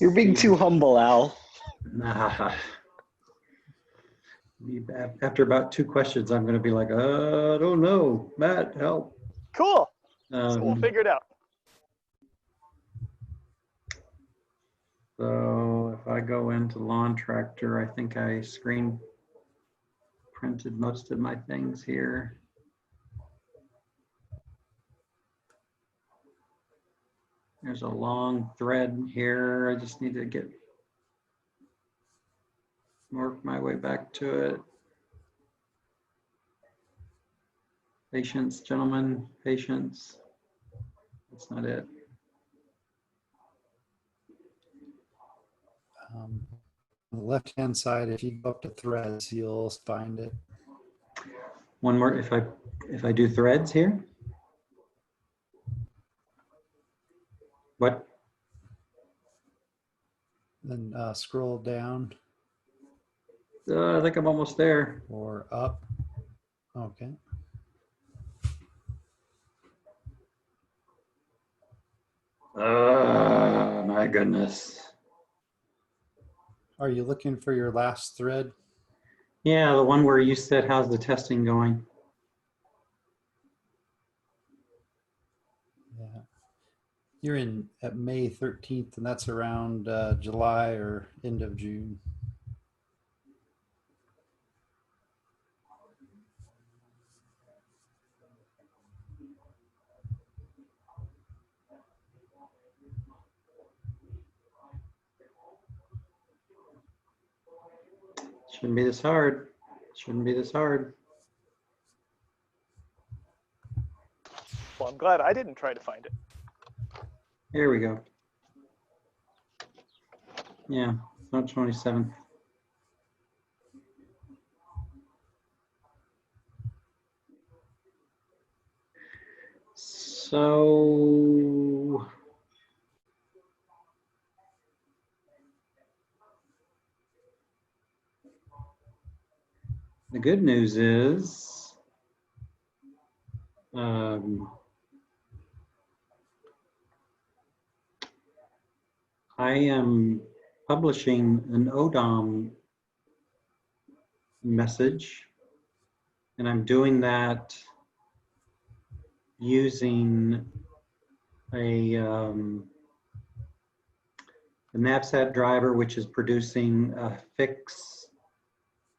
You're being too humble, Al. Nah. After about 2 questions, I'm going to be like, I don't know. Matt, help. Cool. So we'll figure it out. So if I go into Lawn Tractor, I think I screen printed most of my things here. There's a long thread here. I just need to work my way back to it. Patience, gentlemen, patience. That's not it. On the left-hand side, if you go up to threads, you'll find it. One more, if I do threads here. What? Then scroll down I think I'm almost there. or up. Okay. My goodness. Are you looking for your last thread? Yeah, the one where you said, how's the testing going? Yeah. You're in at May 13th, and that's around July or end of June. Shouldn't be this hard. Shouldn't be this hard. Well, I'm glad I didn't try to find it. Here we go. Yeah, March 27th. So the good news is I am publishing an ODOM message, and I'm doing that using a NavSat driver, which is producing a fix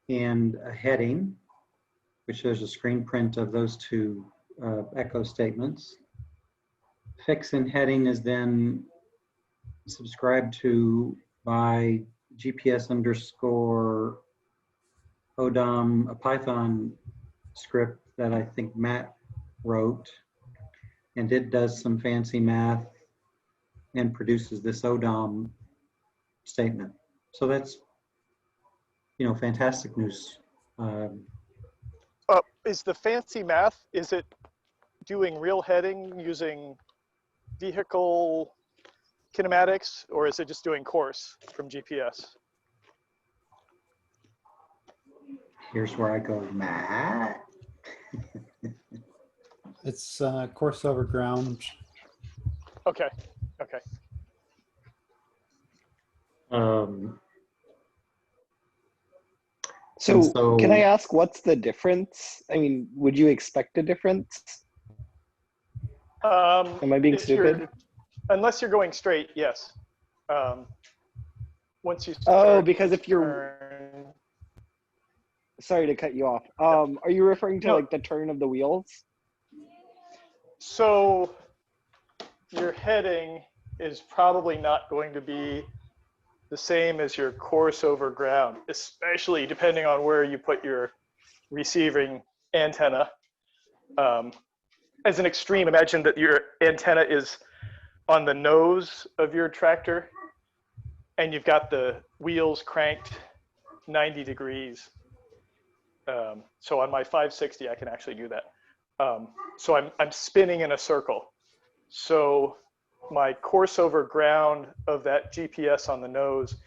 and a heading, which there's a screen print of those two echo statements. Fix and heading is then subscribed to by GPS underscore ODOM, a Python script that I think Matt wrote, and it does some fancy math and produces this ODOM statement. So that's, fantastic news. Is the fancy math, is it doing real heading using vehicle kinematics, or is it just doing course from GPS? Here's where I go, Matt. It's course over ground. Okay, okay. So can I ask, what's the difference? I mean, would you expect a difference? Am I being stupid? Unless you're going straight, yes. Once you start, oh, because if you're, sorry to cut you off. Are you referring to like the turn of the wheels? So your heading is probably not going to be the same as your course over ground, especially depending on where you put your receiving antenna. As an extreme, imagine that your antenna is on the nose of your tractor and you've got the wheels cranked 90 degrees. So on my 560, I can actually do that. So I'm spinning in a circle. So my course over ground of that GPS on the nose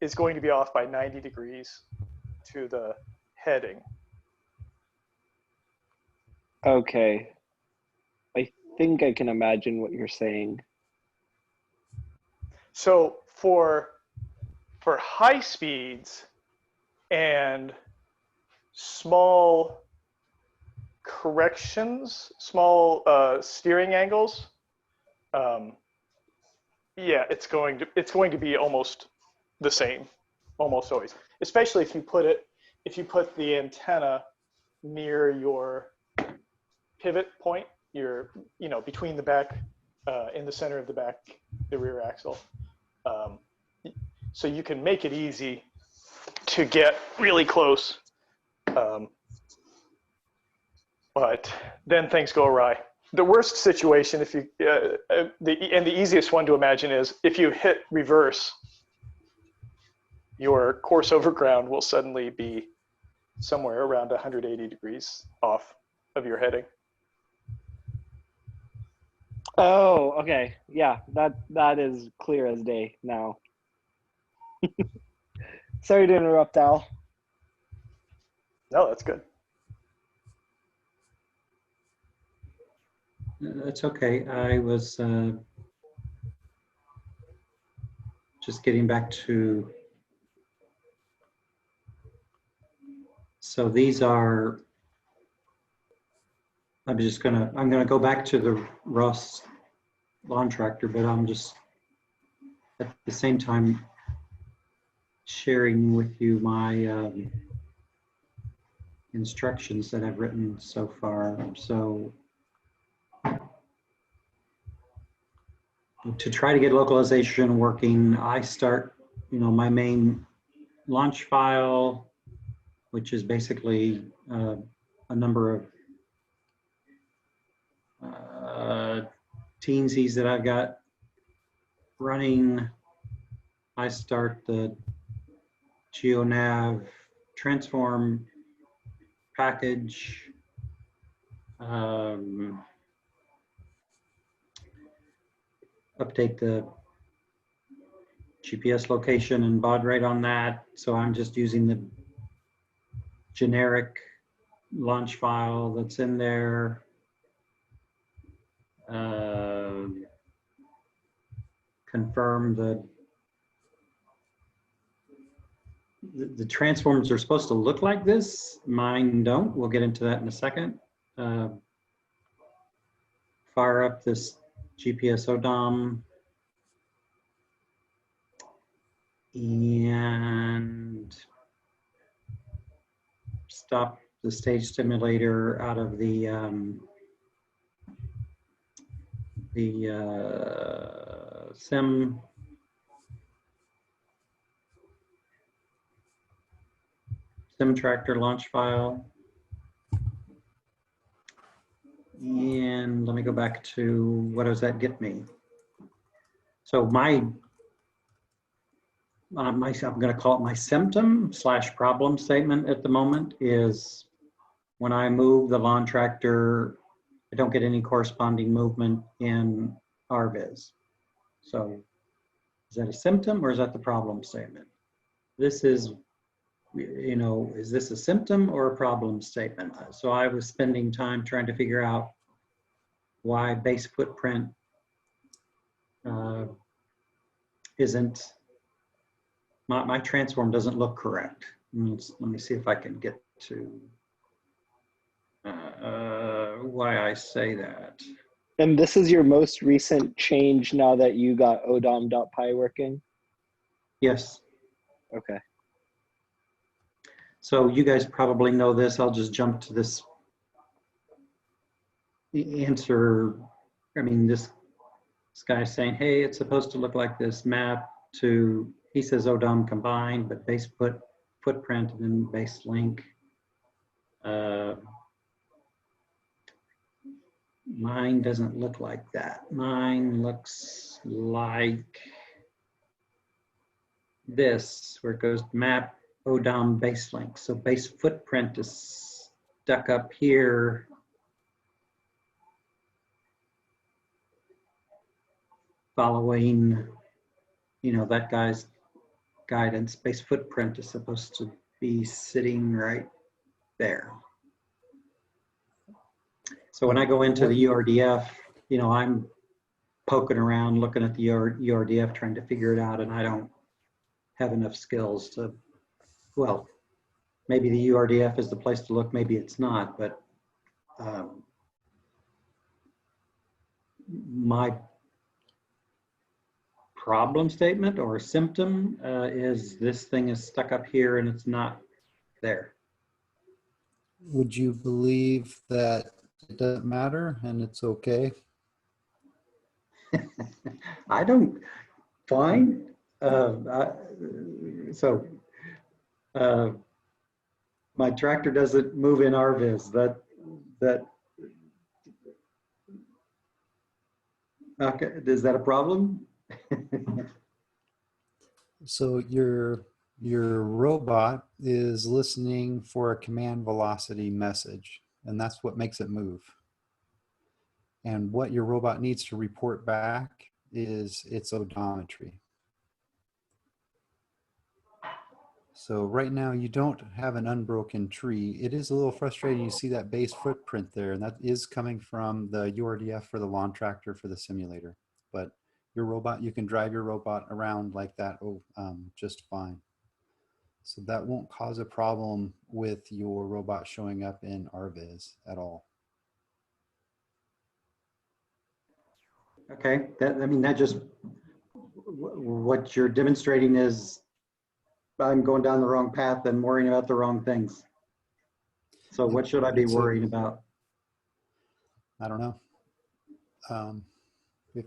is going to be off by 90 degrees to the heading. Okay. I think I can imagine what you're saying. So for high speeds and small corrections, small steering angles, yeah, it's going to be almost the same, almost always. Especially if you put the antenna near your pivot point, between the back, in the center of the back, the rear axle. So you can make it easy to get really close. But then things go awry. The worst situation, the easiest one to imagine is if you hit reverse, your course over ground will suddenly be somewhere around 180 degrees off of your heading. Oh, okay. Yeah, that is clear as day now. Sorry to interrupt, Al. No, that's good. That's okay. I was just getting back to, so these are, I'm gonna go back to the Ross lawn tractor, but I'm just at the same time sharing with you my instructions that I've written so far. So to try to get localization working, I start, my main launch file, which is basically a number of teensies that I've got running. I start the GeoNav transform package. Update the GPS location and baud rate on that. So I'm just using the generic launch file that's in there. Confirm the transforms are supposed to look like this. Mine don't. We'll get into that in a second. Fire up this GPS ODOM and stop the stage stimulator out of the sim tractor launch file. And let me go back to, what does that get me? So I'm going to call it my symptom/problem statement at the moment is when I move the lawn tractor, I don't get any corresponding movement in RViz. So is that a symptom or is that the problem statement? This is, is this a symptom or a problem statement? So I was spending time trying to figure out why base footprint isn't, my transform doesn't look correct. Let me see if I can get to why I say that. And this is your most recent change now that you got odom.py working? Yes. Okay. So you guys probably know this. I'll just jump to this answer. I mean, this guy's saying, hey, it's supposed to look like this map to, he says ODOM combined, but base footprint and then base link. Mine doesn't look like that. Mine looks like this, where it goes map, ODOM, base link. So base footprint is stuck up here. Following, that guy's guidance. Base footprint is supposed to be sitting right there. So when I go into the URDF, I'm poking around, looking at the URDF, trying to figure it out, and I don't have enough skills to, well, maybe the URDF is the place to look, maybe it's not, but my problem statement or symptom is this thing is stuck up here and it's not there. Would you believe that it doesn't matter and it's okay? I don't, fine. My tractor doesn't move in RViz. Okay, is that a problem? So your robot is listening for a command velocity message, and that's what makes it move. And what your robot needs to report back is its odometry. So right now you don't have an unbroken tree. It is a little frustrating. You see that base footprint there, and that is coming from the URDF for the lawn tractor for the simulator. But your robot, you can drive your robot around like that just fine. So that won't cause a problem with your robot showing up in RViz at all. Okay, that just, what you're demonstrating is I'm going down the wrong path and worrying about the wrong things. So what should I be worrying about? I don't know. If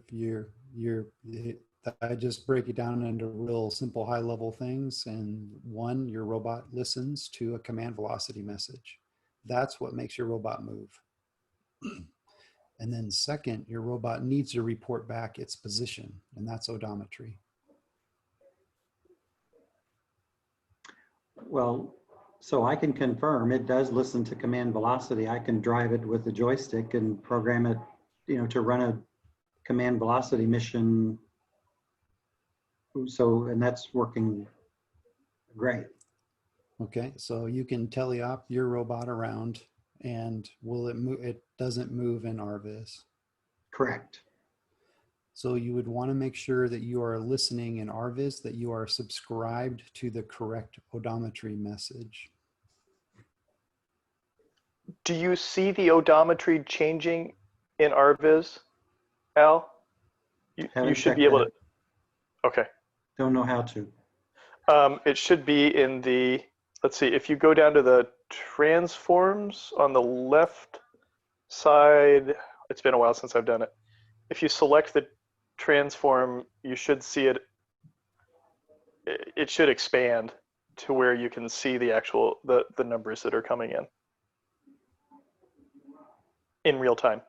I just break it down into real simple high level things. And one, your robot listens to a command velocity message. That's what makes your robot move. And then second, your robot needs to report back its position, and that's odometry. Well, so I can confirm it does listen to command velocity. I can drive it with the joystick and program it, to run a command velocity mission. So, and that's working great. Okay, so you can teleop your robot around, and will it move? It doesn't move in RViz. Correct. So you would want to make sure that you are listening in RViz, that you are subscribed to the correct odometry message. Do you see the odometry changing in RViz, Al? You should be able to. Okay. Don't know how to. It should be in the, let's see, if you go down to the transforms on the left side, it's been a while since I've done it. If you select the transform, you should see it. It should expand to where you can see the actual, the numbers that are coming in real time.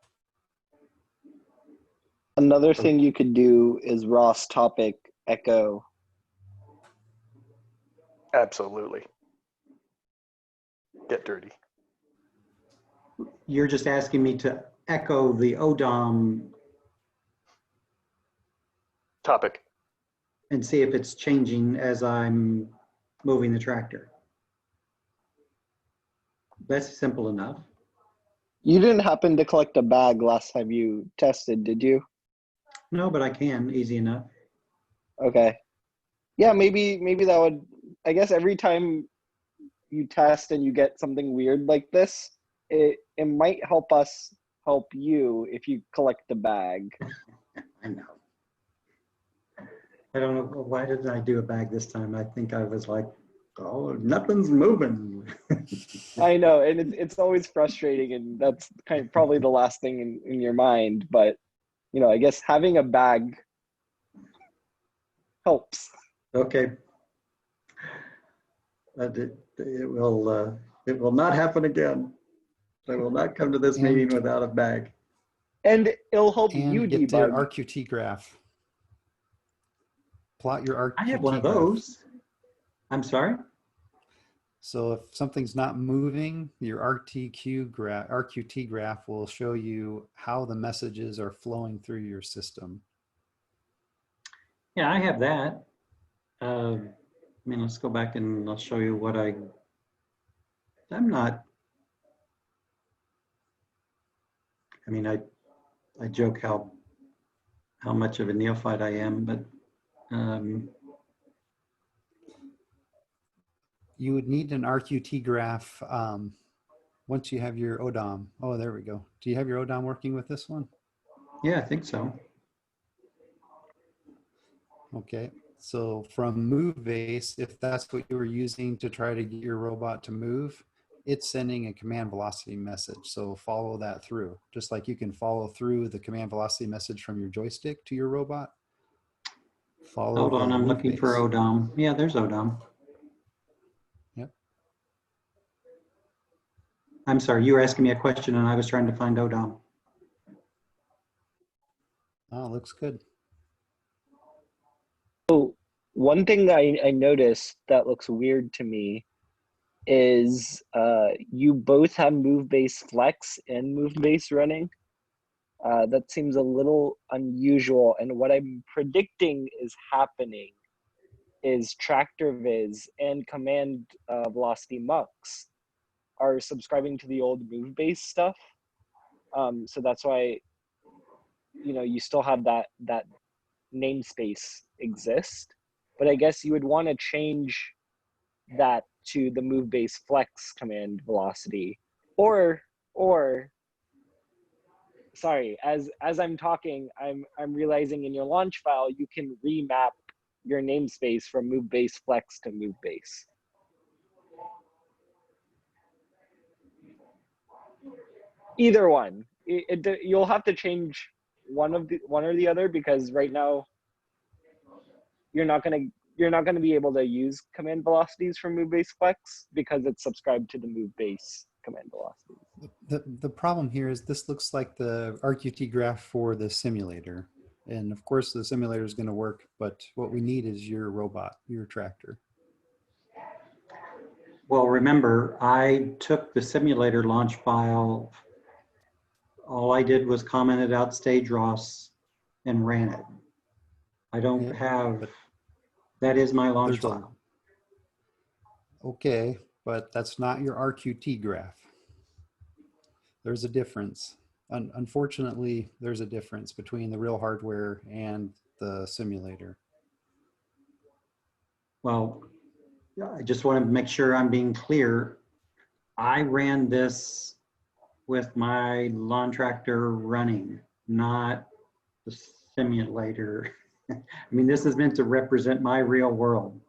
Another thing you could do is Ross topic echo. Absolutely. Get dirty. You're just asking me to echo the ODOM Topic. and see if it's changing as I'm moving the tractor. That's simple enough. You didn't happen to collect a bag last time you tested, did you? No, but I can, easy enough. Okay. Yeah, maybe that would, I guess every time you test and you get something weird like this, it might help us help you if you collect the bag. I know. I don't know, why did I do a bag this time? I think I was like, oh, nothing's moving. I know, and it's always frustrating, and that's kind of probably the last thing in your mind, but I guess having a bag helps. Okay. It will not happen again. I will not come to this meeting without a bag. And it'll help you And get debug. your RQT graph. Plot your RQT I have one of graph. those. I'm sorry? So if something's not moving, your RQT graph will show you how the messages are flowing through your system. Yeah, I have that. Let's go back and I'll show you what I'm not, I joke how how much of a neophyte I am, but You would need an RQT graph once you have your ODOM. Oh, there we go. Do you have your ODOM working with this one? yeah, I think so. Okay. So from MoveBase, if that's what you were using to try to get your robot to move, it's sending a command velocity message. So follow that through. Just like you can follow through the command velocity message from your joystick to your robot. Follow Hold on, the I'm looking for MoveBase. ODOM. Yeah, there's ODOM. Yep. I'm sorry, you were asking me a question and I was trying to find ODOM. Oh, looks good. One thing that I noticed that looks weird to me is you both have MoveBase Flex and MoveBase running. That seems a little unusual, and what I'm predicting is happening is TractorViz and Command Velocity Mux are subscribing to the old MoveBase stuff. So that's why, you know, you still have that namespace exist, but I guess you would want to change that to the MoveBase Flex command velocity, or sorry, as I'm talking, I'm realizing in your launch file you can remap your namespace from MoveBase Flex to MoveBase. Either one, you'll have to change one or the other, because right now you're not gonna be able to use command velocities from MoveBase Flex because it's subscribed to the MoveBase command velocities. The problem here is this looks like the RQT graph for the simulator. And of course the simulator is going to work, but what we need is your robot, your tractor. Well, remember, I took the simulator launch file. All I did was commented out stage ROS and ran it. I don't have, that is my launch file. Okay, but that's not your RQT graph. There's a difference. Unfortunately, there's a difference between the real hardware and the simulator. Well, I just want to make sure I'm being clear. I ran this with my lawn tractor running, not the simulator. I mean, this is meant to represent my real world.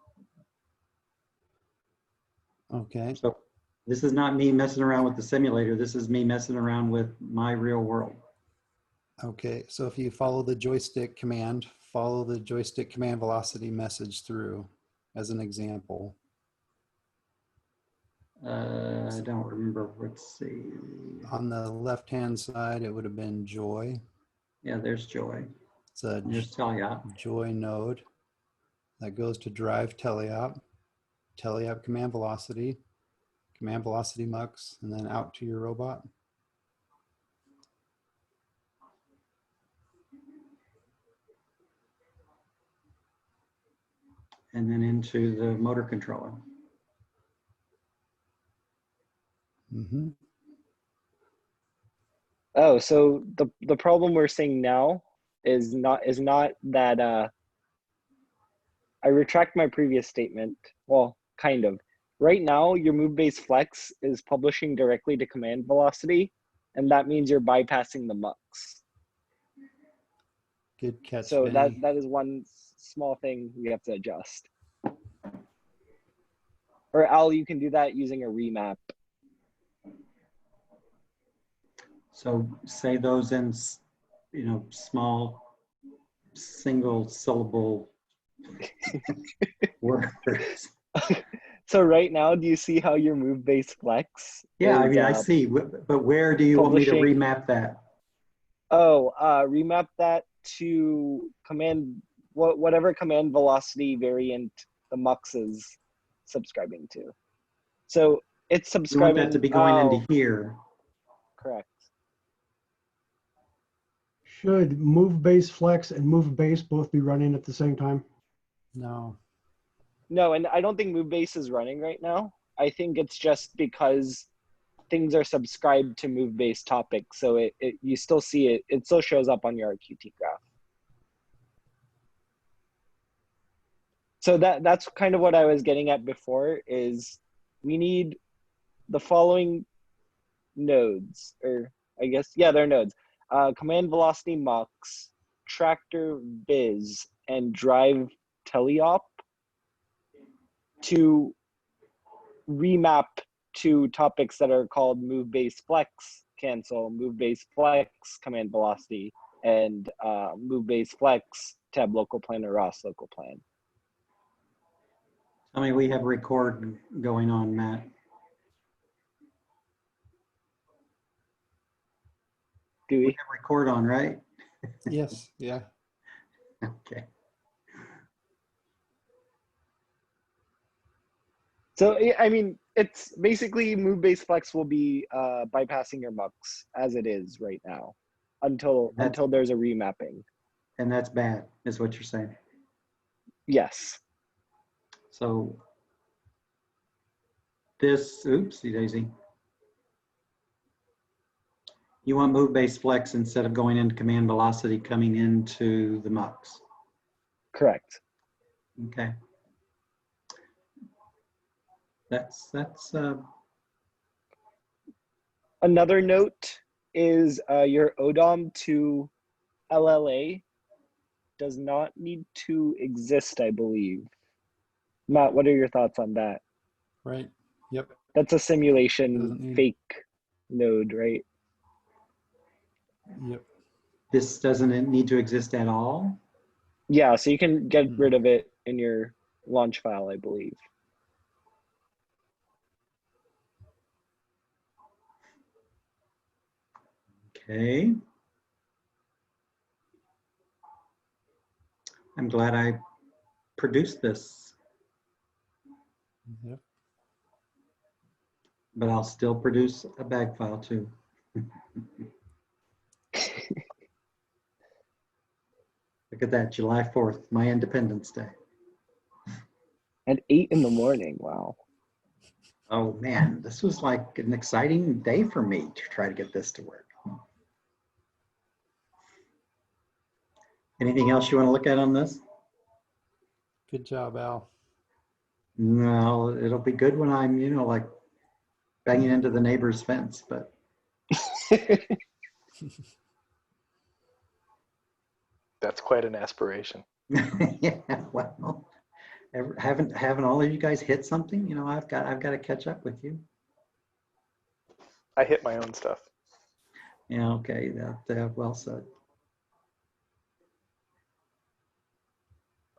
Okay. So this is not me messing around with the simulator. This is me messing around with my real world. Okay, so if you follow the joystick command, follow the joystick command velocity message through as an example. I don't remember. Let's see. On the left-hand side, it would have been joy. Yeah, there's Joy. It's a There's Teleop. joy node that goes to drive teleop, teleop command velocity mux, and then out to your robot. And then into the motor controller. Mm-hmm. Oh, so the problem we're seeing now is not that I retract my previous statement. Well, kind of. Right now, your MoveBase Flex is publishing directly to command velocity, and that means you're bypassing the mux. Good catch, So Benny. that is one small thing we have to adjust. Or Al, you can do that using a remap. So say those in, you know, small single syllable words. So right now, do you see how your MoveBase Flex? Yeah, I is, mean, I see, but where do you want me to publishing- remap that? Oh, remap that to command whatever command velocity variant the mux is subscribing to. So it's You want subscribing. that to be going into here. Correct. Should MoveBase Flex and MoveBase both be running at the same time? No. No, and I don't think MoveBase is running right now. I think it's just because things are subscribed to MoveBase topics, so you still see it. It still shows up on your RQT graph. So that's kind of what I was getting at before is we need the following nodes, or I guess, yeah, they're nodes. Command velocity mux, tractor viz, and drive teleop to remap to topics that are called move base flex cancel, move base flex command velocity, and move base flex tab local plan or ROS local plan. I mean, we have record going on, Matt. Do We we? have record on, right? Yes, yeah. Okay. So I mean, it's basically move base flex will be bypassing your mux as it is right now until there's a remapping. And that's bad, is what you're saying. Yes. So this, oopsie daisy. You want move base flex instead of going into command velocity coming into the mux. Correct. Okay. That's Another note is your ODOM to LLA does not need to exist, I believe. Matt, what are your thoughts on that? Right. Yep. That's a Doesn't simulation need- fake node, right? Yep. this doesn't need to exist at all. Yeah, so you can get rid of it in your launch file, I believe. Okay. I'm glad I produced this, Yep. but I'll still produce a bag file too. Look at that, July 4th, my Independence Day. At 8 in the morning, wow. Oh man, this was like an exciting day for me to try to get this to work. Anything else you want to look at on this? Good job, Al. No, it'll be good when I'm, you know, like banging into the neighbor's fence, but That's quite an aspiration. yeah, well, haven't all of you guys hit something? You know, I've got to catch up with you. I hit my own stuff. Yeah, okay, that well said.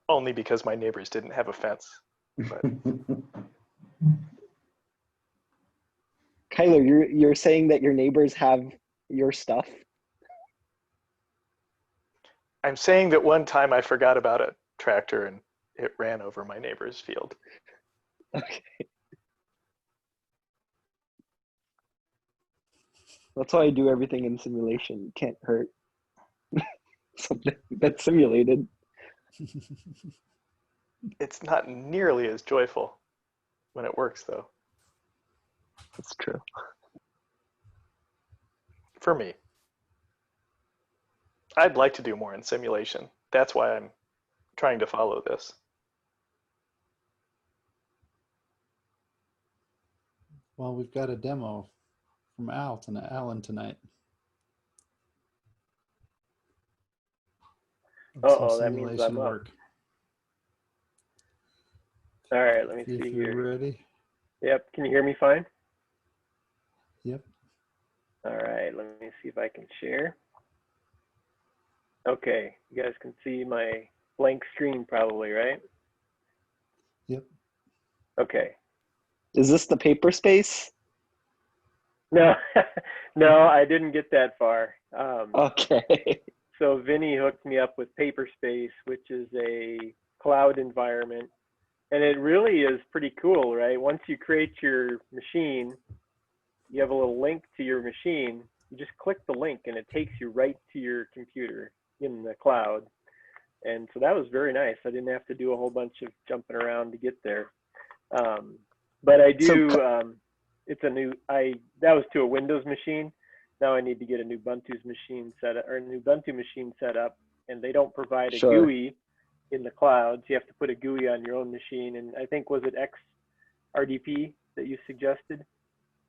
Only because my neighbors didn't have a fence. But Kyler, you're saying that your neighbors have your stuff? I'm saying that one time I forgot about a tractor and it ran over my neighbor's field. Okay. That's why I do everything in simulation. Can't hurt something that's simulated. It's not nearly as joyful when it works, though. That's true. For me. I'd like to do more in simulation. That's why I'm trying to follow this. Well, we've got a demo from Alan tonight. Uh-oh, that means I'm up. Work. All right, let me See see if you're here. ready. Yep, can you hear me fine? Yep. All right, let me see if I can share. Okay, you guys can see my blank screen probably, right? Yep. Okay. Is this the paper space? No, no, I didn't get that far. Okay. So Vinny hooked me up with Paperspace, which is a cloud environment. And it really is pretty cool, right? Once you create your machine, you have a little link to your machine. You just click the link and it takes you right to your computer in the cloud. And so that was very nice. I didn't have to do a whole bunch of jumping around to get there. But I do, it's a new, that was to a Windows machine. Now I need to get a new Ubuntu machine set up, and they don't provide a Sure. GUI. in the clouds. You have to put a GUI on your own machine, and I think was it XRDP that you suggested?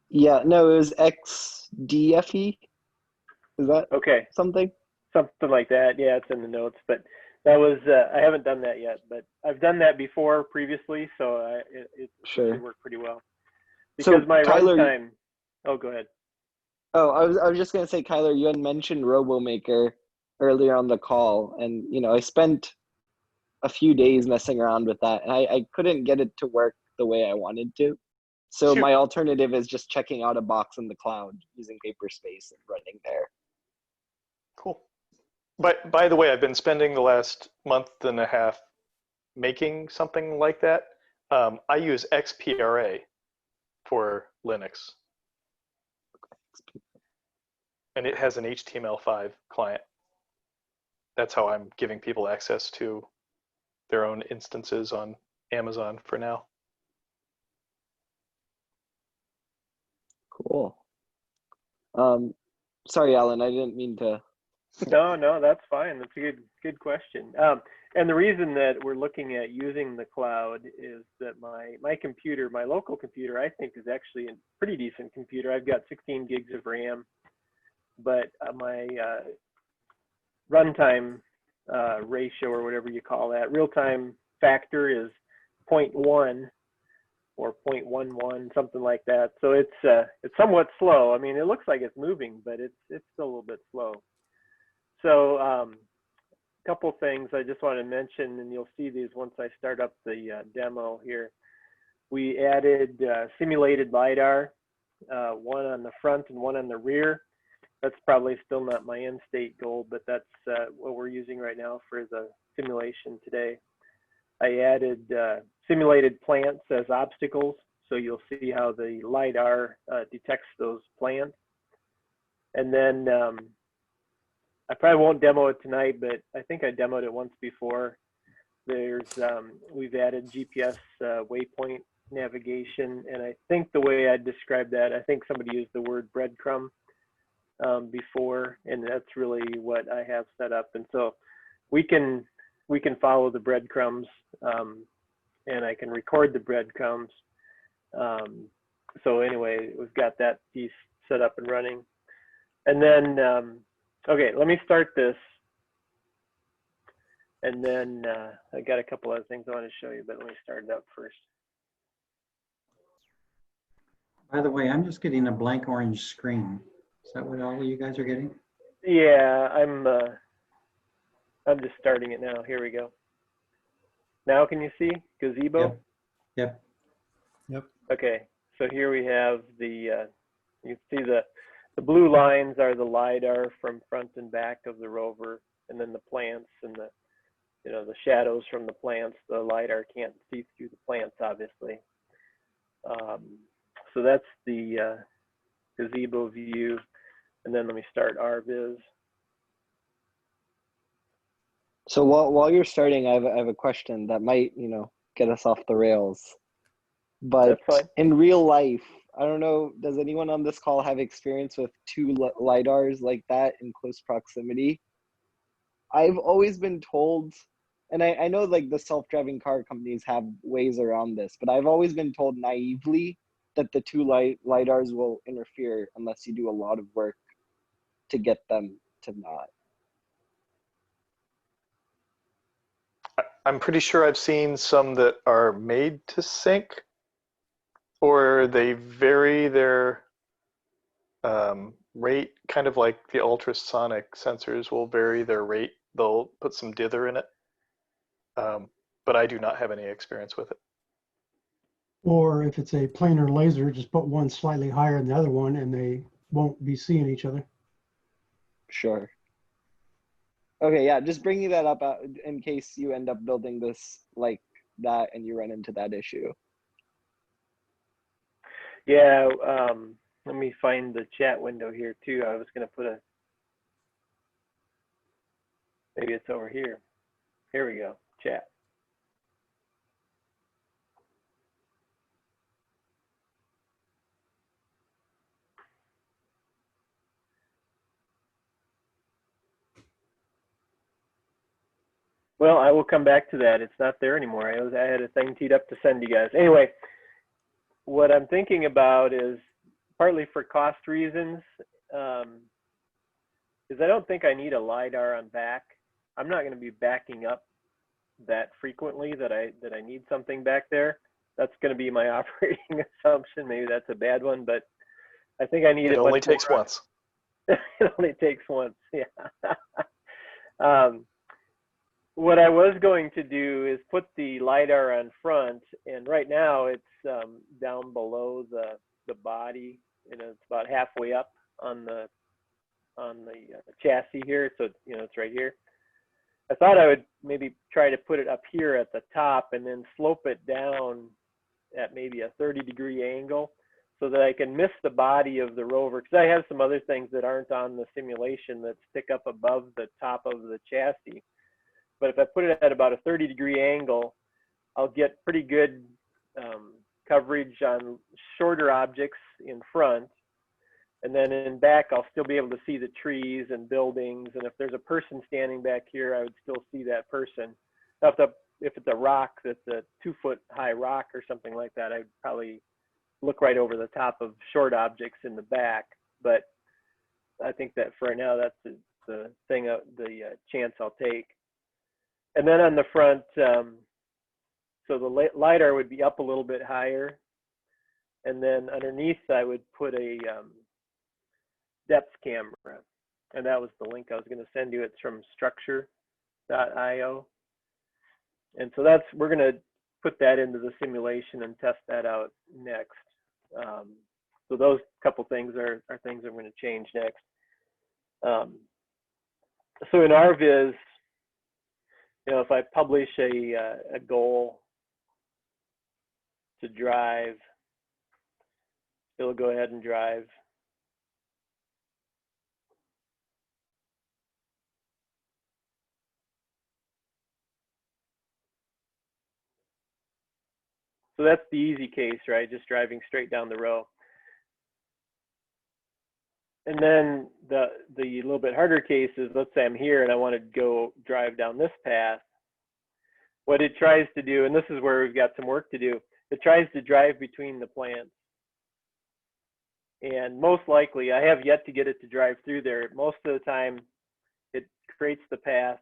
Yeah, no, it was XDFE. Is that Okay, something? something like that. Yeah, it's in the notes, but that was I haven't done that yet, but I've done that before previously, so it Sure. should work pretty well. So, Because my Kyler, runtime. Oh, go ahead. oh, I was just gonna say, Kyler, you had mentioned RoboMaker earlier on the call, and I spent a few days messing around with that, and I couldn't get it to work the way I wanted to. So Shoot. my alternative is just checking out a box in the cloud using Paperspace and running there. Cool. But by the way, I've been spending the last month and a half making something like that. I use XPRA for Linux, and it has an HTML5 client. That's how I'm giving people access to their own instances on Amazon for now. Cool. Sorry, Alan, I didn't mean to. No, that's fine. That's a good question. And the reason that we're looking at using the cloud is that my computer, my local computer, I think is actually a pretty decent computer. I've got 16 gigs of RAM, but my runtime ratio, or whatever you call that, real-time factor is 0.1 or 0.11, something like that. So it's somewhat slow. I mean, it looks like it's moving, but it's still a little bit slow. So a couple things I just want to mention, and you'll see these once I start up the demo here. We added simulated LiDAR, one on the front and one on the rear. That's probably still not my end state goal, but that's what we're using right now for the simulation today. I added simulated plants as obstacles, so you'll see how the LiDAR detects those plants. And then I probably won't demo it tonight, but I think I demoed it once before. We've added GPS waypoint navigation, and I think the way I described that, I think somebody used the word breadcrumb before, and that's really what I have set up. And so we can follow the breadcrumbs, and I can record the breadcrumbs. So anyway, we've got that piece set up and running. And then, okay, let me start this. And then I got a couple other things I want to show you, but let me start it up first. By the way, I'm just getting a blank orange screen. Is that what all of you guys are getting? Yeah, I'm just starting it now. Here we go. Now can you see Gazebo? Yep. Okay, so here we have the, you see the blue lines are the LiDAR from front and back of the rover, and then the plants and the shadows from the plants. The LiDAR can't see through the plants, obviously. So that's the Gazebo view. And then let me start RViz. So while you're starting, I have a question that might, get us off the rails. But That's fine. in real life, I don't know, does anyone on this call have experience with two LiDARs like that in close proximity? I've always been told, and I know like the self-driving car companies have ways around this, but I've always been told naively that the two LiDARs will interfere unless you do a lot of work to get them to not. I'm pretty sure I've seen some that are made to sync, or they vary their rate, kind of like the ultrasonic sensors will vary their rate. They'll put some dither in it. But I do not have any experience with it. Or if it's a planar laser, just put one slightly higher than the other one and they won't be seeing each other. Sure. Okay, yeah, just bringing that up in case you end up building this like that and you run into that issue. Yeah, let me find the chat window here too. I was going to put maybe it's over here. Here we go, chat. Well, I will come back to that. It's not there anymore. I had a thing teed up to send you guys. Anyway, what I'm thinking about is partly for cost reasons, is I don't think I need a LiDAR on back. I'm not going to be backing up that frequently that I need something back there. That's going to be my operating assumption. Maybe that's a bad one, but I think I need It it only much takes more. once. It only takes once, yeah. What I was going to do is put the LiDAR on front, and right now it's down below the body, and it's about halfway up on the chassis here, so it's right here. I thought I would maybe try to put it up here at the top and then slope it down at maybe a 30-degree angle so that I can miss the body of the rover, because I have some other things that aren't on the simulation that stick up above the top of the chassis. But if I put it at about a 30-degree angle, I'll get pretty good coverage on shorter objects in front. And then in back, I'll still be able to see the trees and buildings. And if there's a person standing back here, I would still see that person. Now, if it's a rock that's a 2-foot high rock or something like that, I'd probably look right over the top of short objects in the back. But I think that for now, that's the thing, the chance I'll take. And then on the front, so the LiDAR would be up a little bit higher. And then underneath, I would put a depth camera. And that was the link I was going to send you. It's from structure.io. And so we're going to put that into the simulation and test that out next. So those couple things are things I'm going to change next. So in RViz, if I publish a goal to drive, it'll go ahead and drive. So that's the easy case, right? Just driving straight down the row. And then the little bit harder case is, let's say I'm here and I want to go drive down this path. What it tries to do, and this is where we've got some work to do, it tries to drive between the plants. And most likely, I have yet to get it to drive through there. Most of the time, it creates the path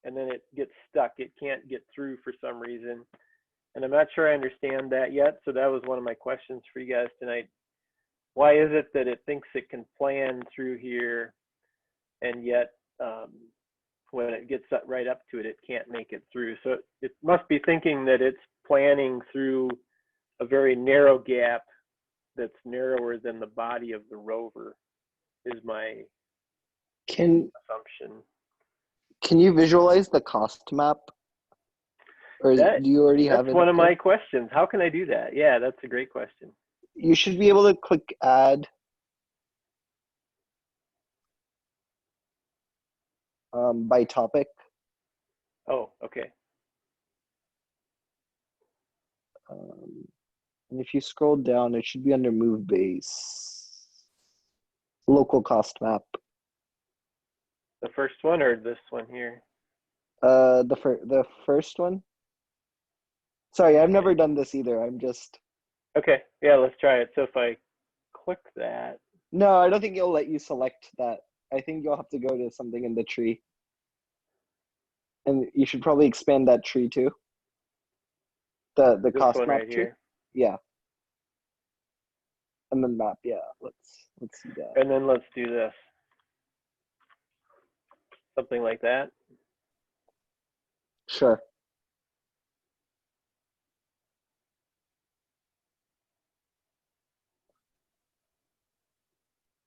and then it gets stuck. It can't get through for some reason. And I'm not sure I understand that yet. So that was one of my questions for you guys tonight. Why is it that it thinks it can plan through here, and yet when it gets right up to it, it can't make it through? So it must be thinking that it's planning through a very narrow gap that's narrower than the body of the rover, is my assumption. Can you visualize the cost map? Or do you already have it? That's one of my questions. How can I do that? Yeah, that's a great question. You should be able to click add. By topic. Oh, okay. And if you scroll down, it should be under move base. Local cost map. The first one or this one here? The first one. Sorry, I've never done this either. I'm just. Okay, yeah, let's try it. So if I click that. No, I don't think it'll let you select that. I think you'll have to go to something in the tree. And you should probably expand that tree too. The cost map right tree. Here. Yeah. And then map, yeah. Let's see that. And then let's do this. Something like that. Sure.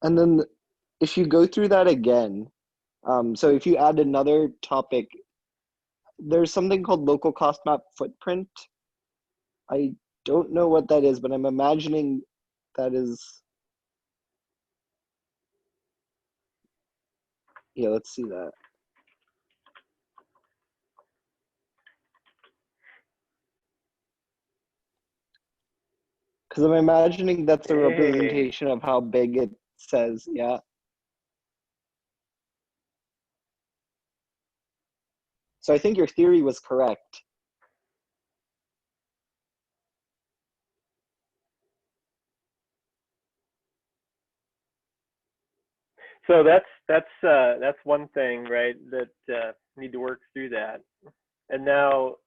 And then if you go through that again, so if you add another topic, there's something called local cost map footprint. I don't know what that is, but I'm imagining that is. Yeah, let's see that. Because I'm imagining that's a representation of how big it says, yeah. So I think your theory was correct. So that's one thing, right? That need to work through that. And now,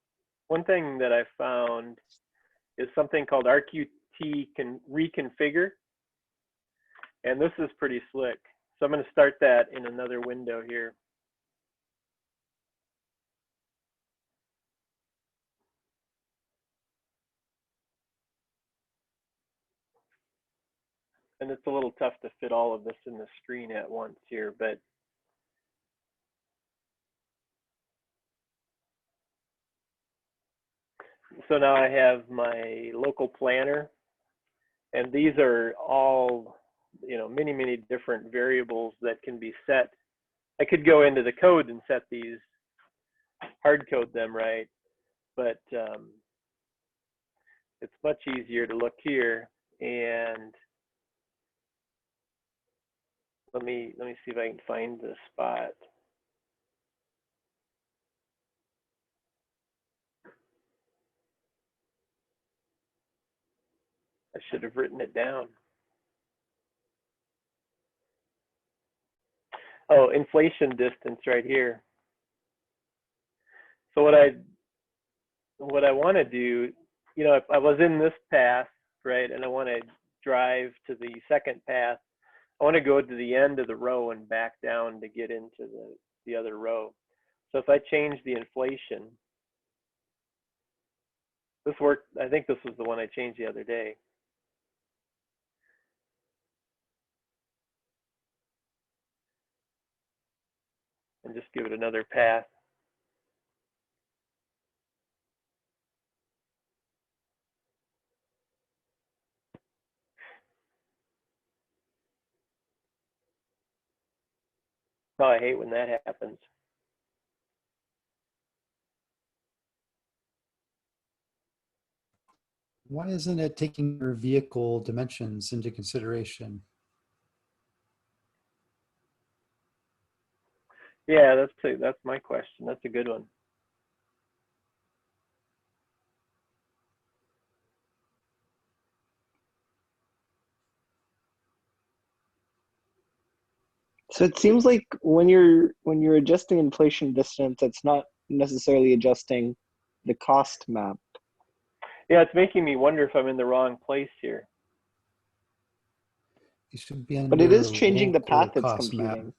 one thing that I found is something called RQT can reconfigure, and this is pretty slick. So I'm going to start that in another window here. And it's a little tough to fit all of this in the screen at once here, but so now I have my local planner, and these are all, many, many different variables that can be set. I could go into the code and set these, hard code them, right? But it's much easier to look here, and let me see if I can find the spot. I should have written it down. Oh, inflation distance right here. So what I want to do, if I was in this path, right, and I want to drive to the second path, I want to go to the end of the row and back down to get into the other row. So if I change the inflation, this worked. I think this was the one I changed the other day. And just give it another path. Oh, I hate when that happens. Why isn't it taking your vehicle dimensions into consideration? Yeah, that's my question. That's a good one. So it seems like when you're adjusting inflation distance, it's not necessarily adjusting the cost map. Yeah, it's making me wonder if I'm in the wrong place here. You should be under But it is changing the local path it's cost map. computing.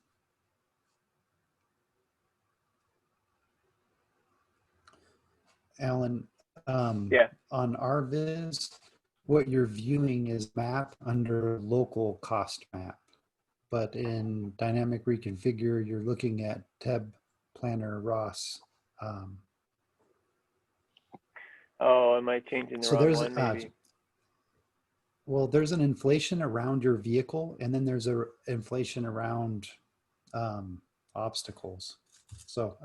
Alan, Yeah. on RViz, what you're viewing is map under local cost map. But in dynamic reconfigure, you're looking at Teb, Planner, Ross. Oh, am I changing the So wrong there's one maybe? well, there's an inflation around your vehicle, and then there's a inflation around obstacles. So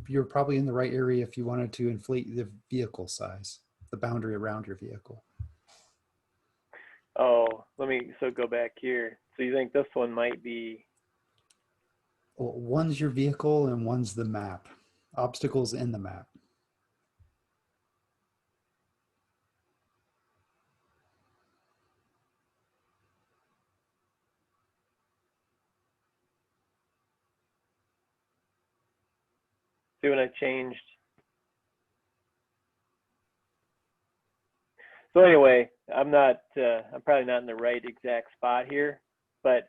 you're probably in the right area if you wanted to inflate the vehicle size, the boundary around your vehicle. Oh, so go back here. So you think this one might be? Well, one's your vehicle and one's the map. Obstacles in the map. See when I changed. So anyway, I'm probably not in the right exact spot here, but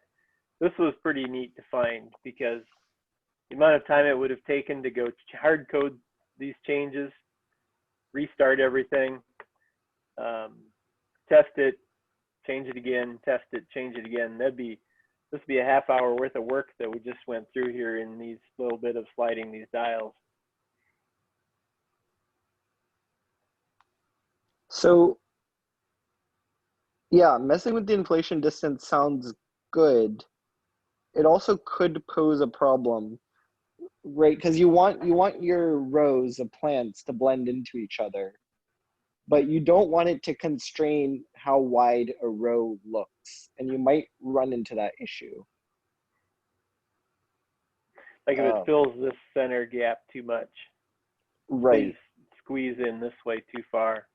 this was pretty neat to find because the amount of time it would have taken to go hard code these changes, restart everything, test it, change it again, test it, change it again. This would be a half hour worth of work that we just went through here in these little bit of sliding these dials. So yeah, messing with the inflation distance sounds good. It also could pose a problem, right? Because you want your rows of plants to blend into each other, but you don't want it to constrain how wide a row looks, and you might run into that issue. Like if it fills this center gap too much. Right. squeeze in this way too far.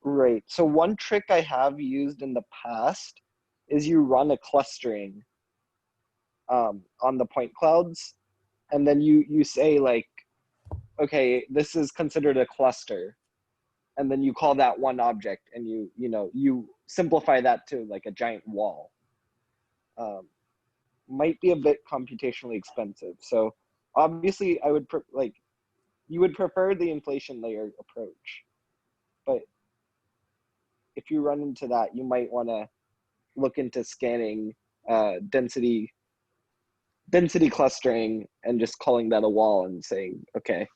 Right. So one trick I have used in the past is you run a clustering on the point clouds, and then you say like, okay, this is considered a cluster, and then you call that one object, and you simplify that to like a giant wall. Might be a bit computationally expensive. So obviously, I would you would prefer the inflation layer approach, but if you run into that, you might want to look into scanning density clustering and just calling that a wall and saying, okay,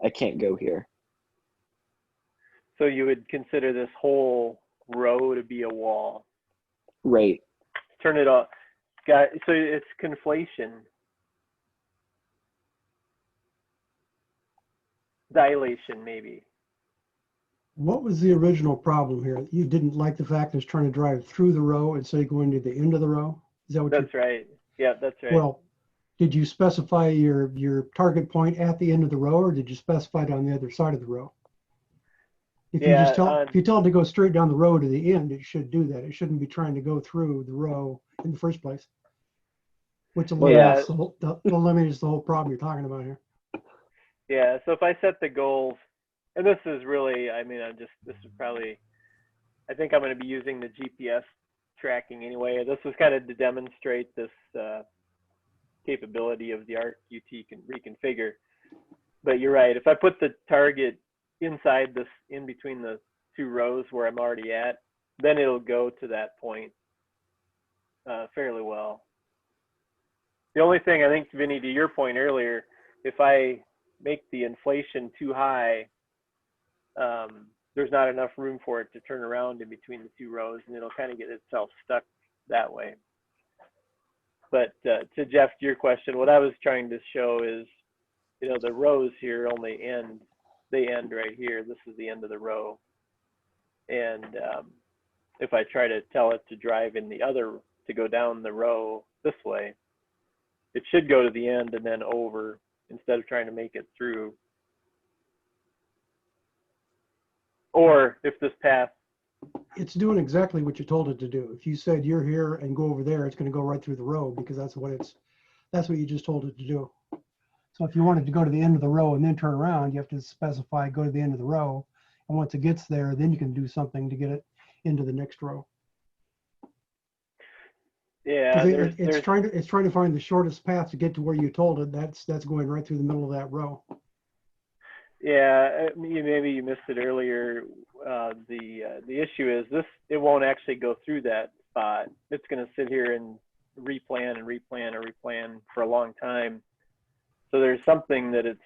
I can't go here. So you would consider this whole row to be a wall. Right. Turn it off. So it's conflation. Dilation, maybe. What was the original problem here? You didn't like the fact that it's trying to drive through the row and say going to the end of the row? Is that what That's right. Yeah, that's right. Well, did you specify your target point at the end of the row, or did you specify it on the other side of the row? If you just if you tell it to go straight down the row to the end, it should do that. It shouldn't be trying to go through the row in the first place, which eliminates eliminates the whole problem you're talking about here. Yeah. So if I set the goals, and this is really, I mean, this is probably, I think I'm going to be using the GPS tracking anyway. This was kind of to demonstrate this capability of the ArcQT can reconfigure. But you're right. If I put the target inside this, in between the two rows where I'm already at, then it'll go to that point fairly well. The only thing I think, Vinny, to your point earlier, if I make the inflation too high, there's not enough room for it to turn around in between the two rows, and it'll kind of get itself stuck that way. But to Jeff, to your question, what I was trying to show is, you know, the rows here only end, they end right here. This is the end of the row. And if I try to tell it to drive in the other, to go down the row this way, it should go to the end and then over instead of trying to make it through. Or if this path, It's doing exactly what you told it to do. If you said you're here and go over there, it's going to go right through the row because that's what you just told it to do. So if you wanted to go to the end of the row and then turn around, you have to specify go to the end of the row. And once it gets there, then you can do something to get it into the next row. yeah, It's trying to find the shortest path to get to where you told it. That's going right through the middle of that row. yeah, maybe you missed it earlier. The issue is this, it won't actually go through that spot. It's going to sit here and replan and replan and replan for a long time. So there's something that it's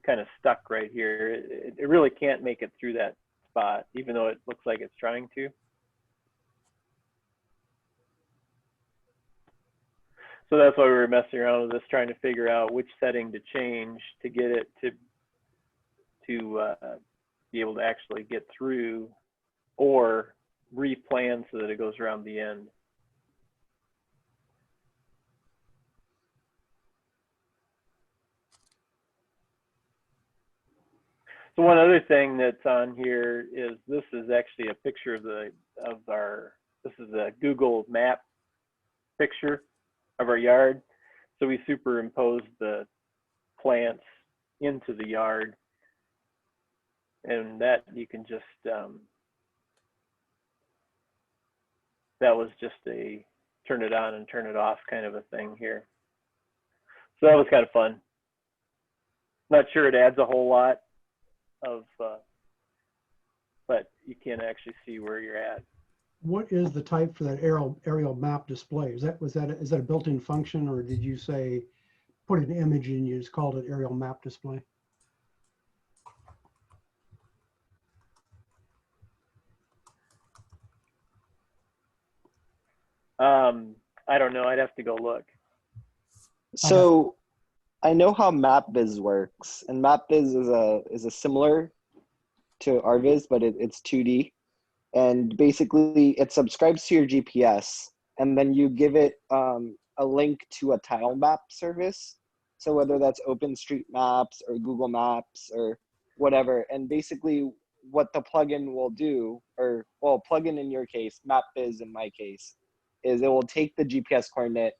kind of stuck right here. It really can't make it through that spot, even though it looks like it's trying to. So that's why we were messing around with this, trying to figure out which setting to change to get it to be able to actually get through, or replan so that it goes around the end. So one other thing that's on here is this is actually a picture of this is a Google map picture of our yard. So we superimposed the plants into the yard, and that you can just, that was just a turn it on and turn it off kind of a thing here. So that was kind of fun. Not sure it adds a whole lot of, but you can actually see where you're at. What is the type for that aerial map display? Is that a built-in function, or did you say put an image in, you just called it aerial map display? I don't know. I'd have to go look. So I know how MapViz works, and MapViz is a similar to RViz, but it's 2D. And basically it subscribes to your GPS, and then you give it a link to a tile map service, So whether that's OpenStreetMaps or Google Maps or whatever, and basically what the plugin will do, or well, plugin in your case, MapBiz in my case, is it will take the GPS coordinate,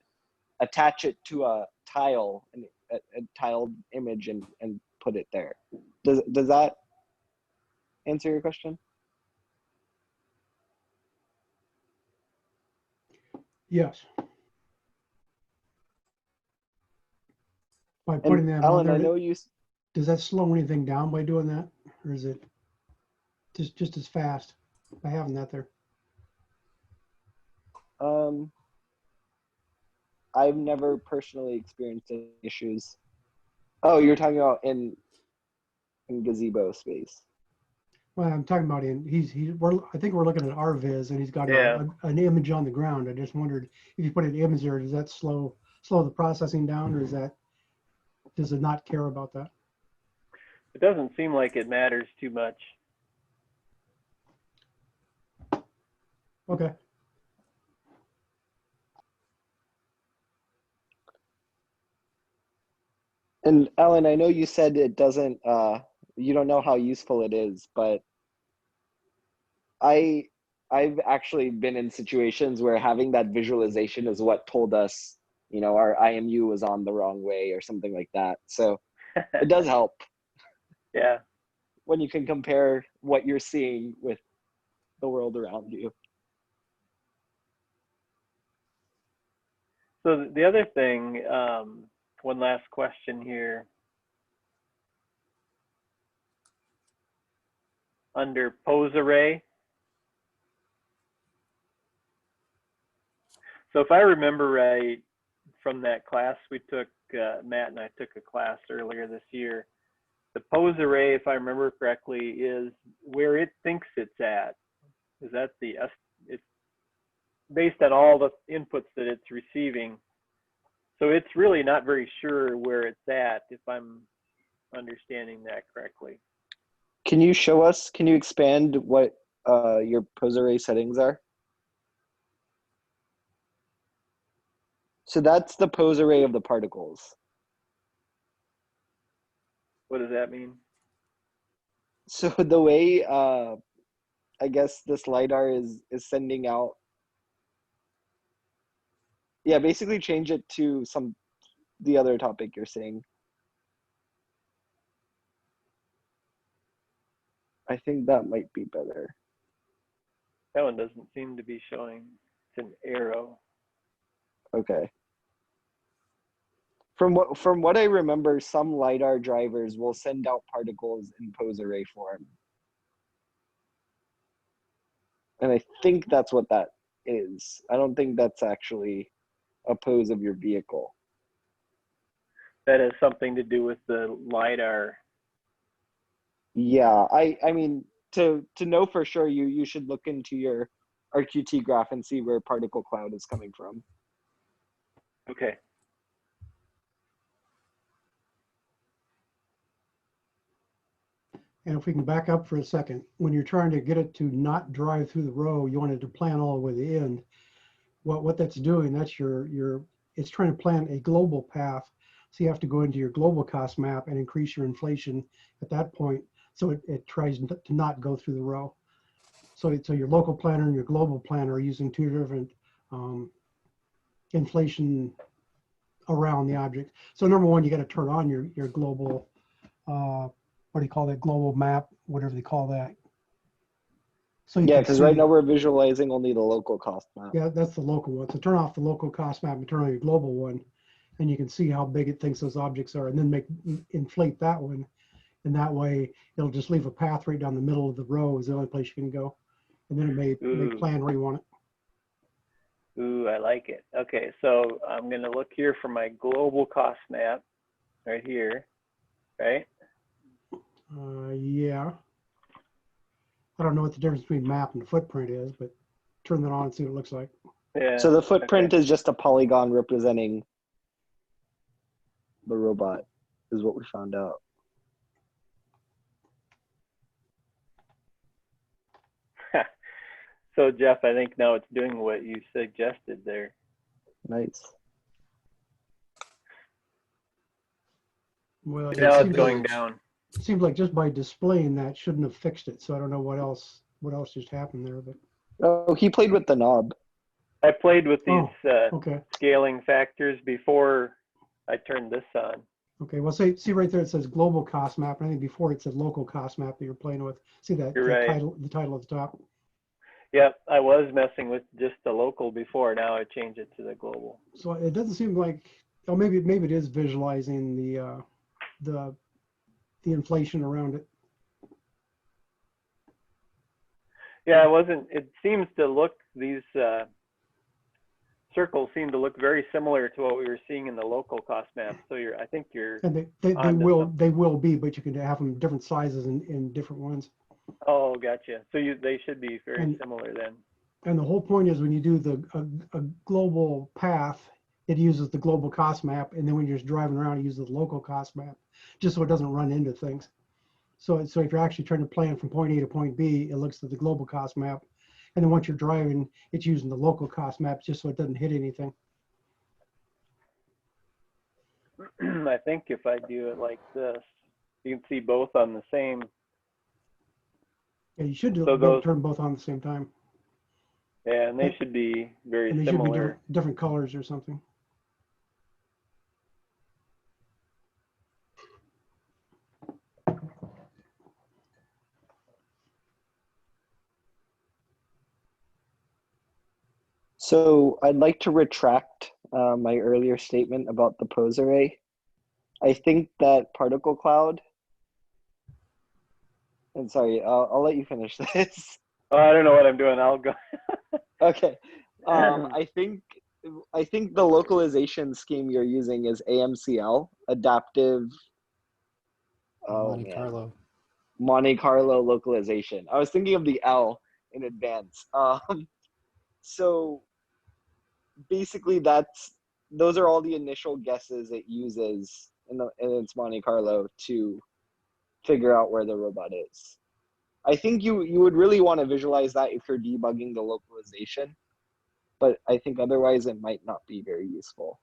attach it to a tile, a tiled image, and put it there. Does that answer your question? Yes. By putting And them Alan, on I there, know you. does that slow anything down by doing that? Or is it just as fast by having that there? I've never personally experienced any issues. Oh, you're talking about in gazebo space. Well, I'm talking about I think we're looking at RViz and he's got Yeah. an image on the ground. I just wondered if you put an image there, does that slow the processing down, or does it not care about that? It doesn't seem like it matters too much. Okay. And Alan, I know you said it doesn't, you don't know how useful it is, but I've actually been in situations where having that visualization is what told us, you know, our IMU was on the wrong way or something like that. So it does help. Yeah. When you can compare what you're seeing with the world around you. So the other thing, one last question here. Under pose array. So if I remember right from that class we took, Matt and I took a class earlier this year, the pose array, if I remember correctly, is where it thinks it's at. Is that it's based on all the inputs that it's receiving. So it's really not very sure where it's at, if I'm understanding that correctly. Can you show us, can you expand what your pose array settings are? So that's the pose array of the particles. What does that mean? So the way I guess this LiDAR is sending out, yeah, basically change it to the other topic you're saying. I think that might be better. That one doesn't seem to be showing. It's an arrow. Okay. From what I remember, some LiDAR drivers will send out particles in pose array form. And I think that's what that is. I don't think that's actually a pose of your vehicle. That has something to do with the LiDAR. Yeah, I mean, to know for sure, you should look into your RQT graph and see where particle cloud is coming from. Okay. And if we can back up for a second, when you're trying to get it to not drive through the row, you want it to plan all the way to the end. What that's doing, that's it's trying to plan a global path. So you have to go into your global cost map and increase your inflation at that point. So it tries to not go through the row. So your local planner and your global planner are using two different inflation around the object. So number one, you got to turn on your global, what do you call that, global map, whatever they call that. So yeah, because right now we're visualizing only the local cost map. Yeah, that's the local one. So turn off the local cost map and turn on your global one, and you can see how big it thinks those objects are, and then inflate that one. And that way it'll just leave a path right down the middle of the row is the only place you can go. And then it may plan where you want it. Ooh, I like it. Okay, so I'm going to look here for my global cost map right here, right? Yeah. I don't know what the difference between map and footprint is, but turn that on and see what it looks like. Yeah. So the footprint is just a polygon representing the robot, is what we found out. So Jeff, I think now it's doing what you suggested there. Nice. Well, Takes Now a it's going village. down. it seems like just by displaying that shouldn't have fixed it. So I don't know what else just happened there, but Oh, he played with the knob. I played with these oh, okay. scaling factors before I turned this on. Okay, well, see right there, it says global cost map. I think before it said local cost map that you're playing with. See that You're right. the title at the top. Yep, I was messing with just the local before. Now I changed it to the global. So it doesn't seem like, oh, maybe it is visualizing the inflation around it. Yeah, it wasn't. It seems to look, these circles seem to look very similar to what we were seeing in the local cost map. So I think you're. And they onto will something. be, but you can have them different sizes in different ones. Oh, gotcha. So they should be very And- similar then. And the whole point is when you do a global path, it uses the global cost map, and then when you're just driving around, it uses the local cost map, just so it doesn't run into things. So if you're actually trying to plan from point A to point B, it looks at the global cost map, and then once you're driving, it's using the local cost map just so it doesn't hit anything. I think if I do it like this, you can see both on the same. Yeah, you should So those- turn both on at the same time, Yeah, and they should be very and they should be similar. different colors or something. So I'd like to retract my earlier statement about the pose array. I think that particle cloud, and sorry, I'll let you finish this. Oh, I don't know what I'm doing. I'll go. Okay. I think the localization scheme you're using is AMCL, adaptive. Oh, Monte man. Carlo. Monte Carlo localization. I was thinking of the L in advance. So basically those are all the initial guesses it uses in its Monte Carlo to figure out where the robot is. I think you would really want to visualize that if you're debugging the localization, but I think otherwise it might not be very useful.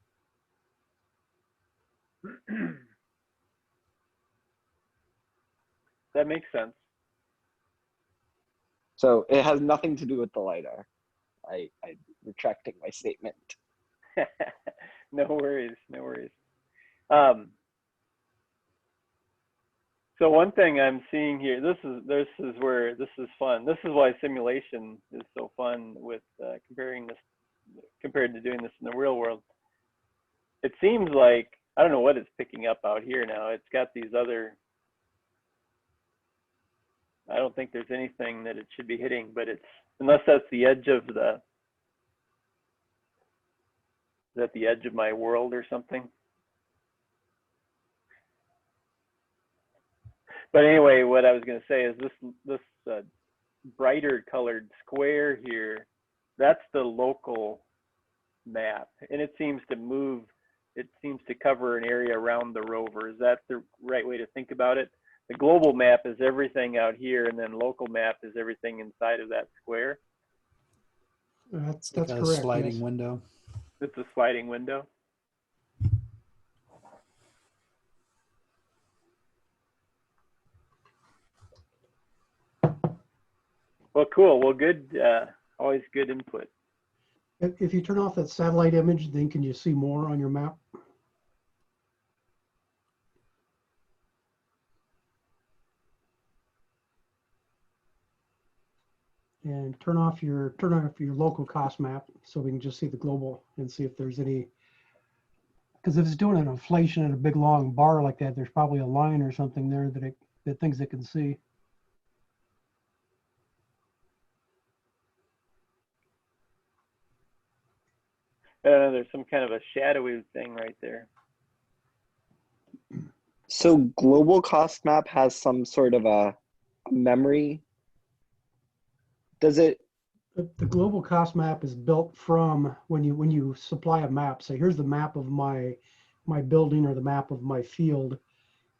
That makes sense. So it has nothing to do with the LiDAR. I'm retracting my statement. No worries, no worries. So one thing I'm seeing here, this is where this is fun. This is why simulation is so fun with compared to doing this in the real world. It seems like, I don't know what it's picking up out here now. It's got these other, I don't think there's anything that it should be hitting, but it's, unless that's the edge of the, is that the edge of my world or something? But anyway, what I was going to say is this brighter colored square here, that's the local map, and it seems to move. It seems to cover an area around the rover. Is that the right way to think about it? The global map is everything out here, and then local map is everything inside of that square. That's Like a correct. sliding Yes. window. It's a sliding window. Well, cool. Well, good. Always good input. If you turn off that satellite image, then can you see more on your map? And turn off your local cost map so we can just see the global and see if there's any. Because if it's doing an inflation in a big long bar like that, there's probably a line or something there that things it can see. I don't know, there's some kind of a shadowy thing right there. So global cost map has some sort of a memory. Does it? The global cost map is built from when you supply a map. Say, here's the map of my building or the map of my field,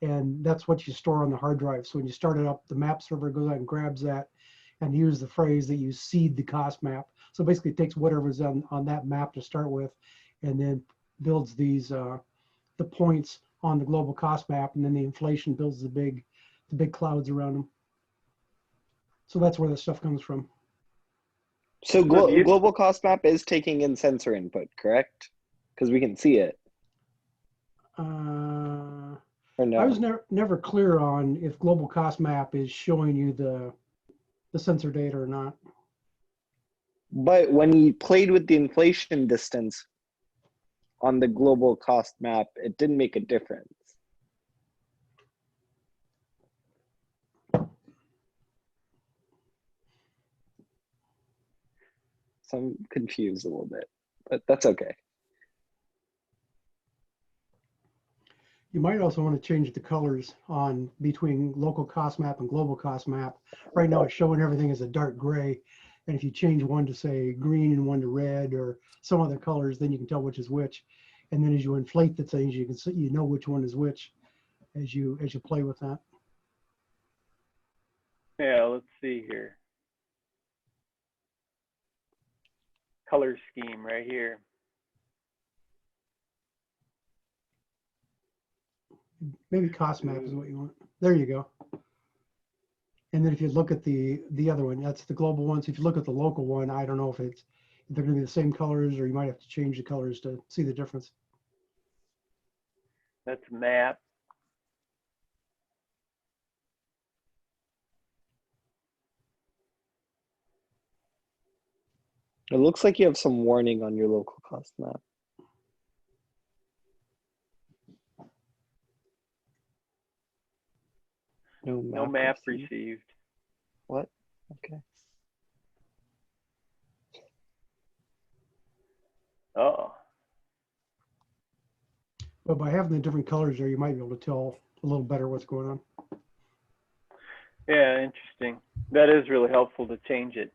and that's what you store on the hard drive. So when you start it up, the map server goes out and grabs that and use the phrase that you seed the cost map. So basically it takes whatever's on that map to start with and then builds these the points on the global cost map, and then the inflation builds the big clouds around them. So that's where the stuff comes from. So So do you- global cost map is taking in sensor input, correct? Because we can see it. Or no? I was never clear on if global cost map is showing you the sensor data or not. But when he played with the inflation distance on the global cost map, it didn't make a difference. So I'm confused a little bit, but that's okay. You might also want to change the colors on between local cost map and global cost map. Right now it's showing everything as a dark gray. And if you change one to say green and one to red or some other colors, then you can tell which is which. And then as you inflate the things, you can see, you know which one is which as you play with that. Yeah, let's see here. Color scheme right here. Maybe cost map is what you want. There you go. And then if you look at the other one, that's the global one. So if you look at the local one, I don't know if they're going to be the same colors, or you might have to change the colors to see the difference. That's map. It looks like you have some warning on your local cost map. No map received. What? Okay. Oh, But by having the different colors there, you might be able to tell a little better what's going on. yeah, interesting. That is really helpful to change it.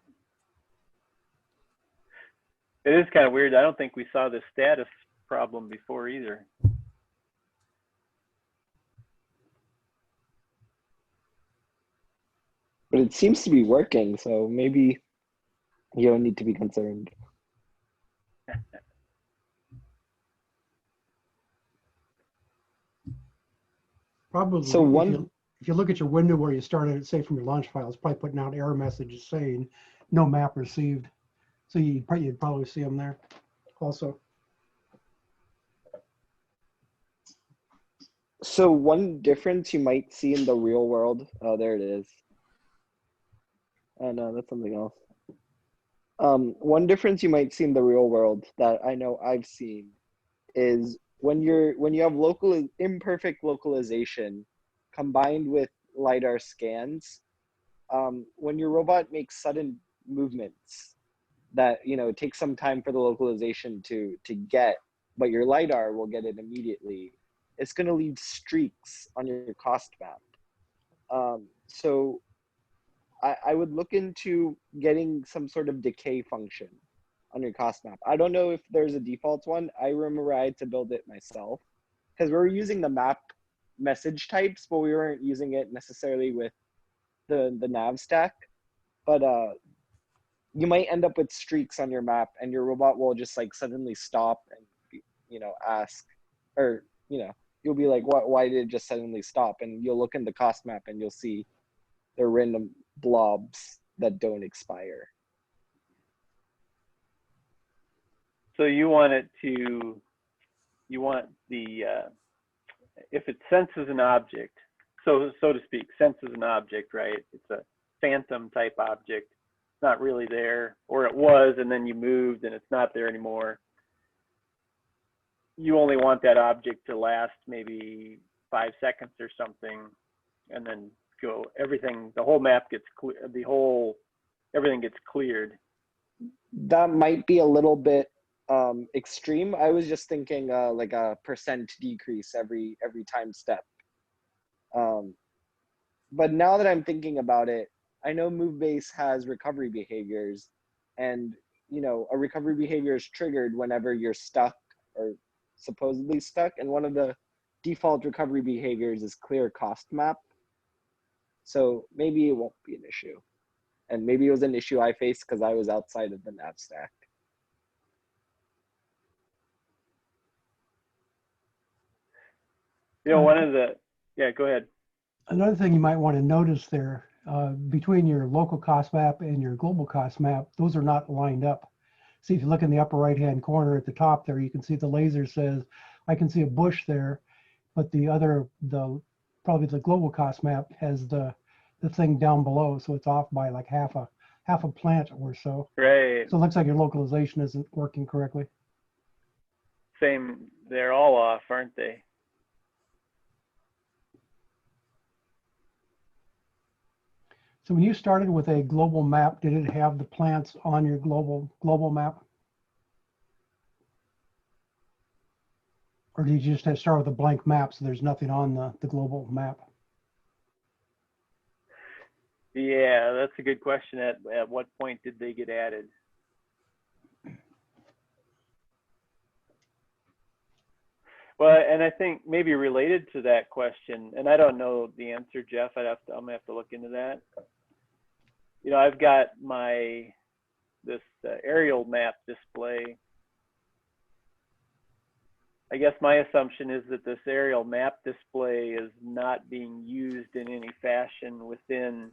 It is kind of weird. I don't think we saw the status problem before either. But it seems to be working, so maybe you don't need to be concerned. Probably. So if you look at your window where you started, say from your launch file, it's probably putting out error messages saying no map received. So you'd probably see them there also. So one difference you might see in the real world, oh, there it is. Oh no, that's something else. One difference you might see in the real world that I know I've seen is when you have imperfect localization combined with LiDAR scans, when your robot makes sudden movements that it takes some time for the localization to get, but your LiDAR will get it immediately. It's going to leave streaks on your cost map. So I would look into getting some sort of decay function on your cost map. I don't know if there's a default one. I remember I had to build it myself because we were using the map message types, but we weren't using it necessarily with the nav stack. But you might end up with streaks on your map, and your robot will just like suddenly stop and ask, or you'll be like, why did it just suddenly stop? And you'll look in the cost map and you'll see they're random blobs that don't expire. So you want the, if it senses an object, so to speak, senses an object, right? It's a phantom type object, not really there, or it was, and then you moved and it's not there anymore. You only want that object to last maybe 5 seconds or something, and then go, the whole map gets clear, everything gets cleared. That might be a little bit extreme. I was just thinking like a % decrease every time step. But now that I'm thinking about it, I know MoveBase has recovery behaviors, and a recovery behavior is triggered whenever you're stuck or supposedly stuck, and one of the default recovery behaviors is clear cost map. So maybe it won't be an issue. And maybe it was an issue I faced because I was outside of the nav stack. You know, one of the, yeah, go ahead. Another thing you might want to notice there, between your local cost map and your global cost map, those are not lined up. See, if you look in the upper right-hand corner at the top there, you can see the laser says, I can see a bush there, but probably the global cost map has the thing down below, so it's off by like half a plant or so. Right. So it looks like your localization isn't working correctly. Same, they're all off, aren't they? So when you started with a global map, did it have the plants on your global map? Or did you just have to start with a blank map so there's nothing on the global map? Yeah, that's a good question. At what point did they get added? Well, and I think maybe related to that question, and I don't know the answer, Jeff. I'm gonna have to look into that. You know, I've got this aerial map display. I guess my assumption is that this aerial map display is not being used in any fashion within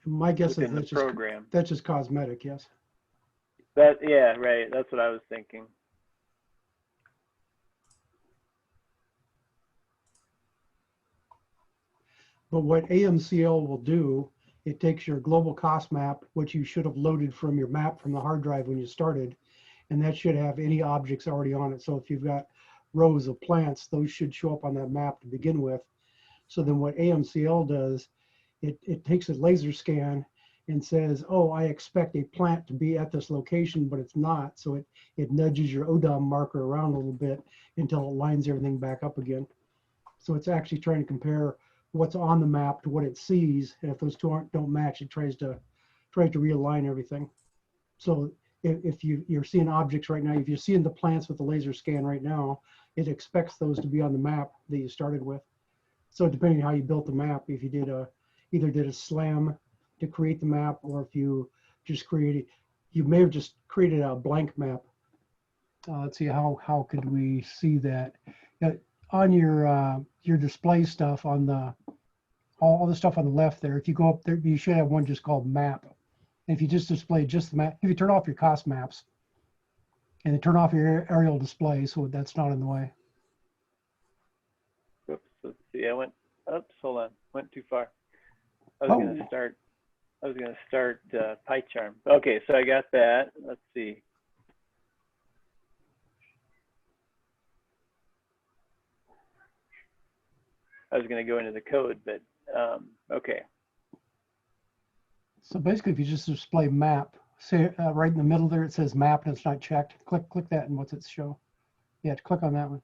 My guess is within the program. That's just cosmetic, yes. Yeah, right. That's what I was thinking. But what AMCL will do, it takes your global cost map, which you should have loaded from your map from the hard drive when you started, and that should have any objects already on it. So if you've got rows of plants, those should show up on that map to begin with. So then what AMCL does, it takes a laser scan and says, oh, I expect a plant to be at this location, but it's not. So it nudges your ODOM marker around a little bit until it lines everything back up again. So it's actually trying to compare what's on the map to what it sees. And if those two don't match, it tries to realign everything. So if you're seeing objects right now, if you're seeing the plants with the laser scan right now, it expects those to be on the map that you started with. So depending on how you built the map, if you did either did a SLAM to create the map, or if you just you may have just created a blank map. Let's see, how could we see that? On your display stuff on all the stuff on the left there, if you go up there, you should have one just called map. And if you just display just the map, if you turn off your cost maps and then turn off your aerial display so that's not in the way. Oops, let's see. Oops, hold on. Went too far. I was going to start PyCharm. Okay, so I got that. Let's see. I was going to go into the code, but okay. So basically, if you just display map, say right in the middle there, it says map and it's not checked. Click that, and what's it show? Yeah, click on that one.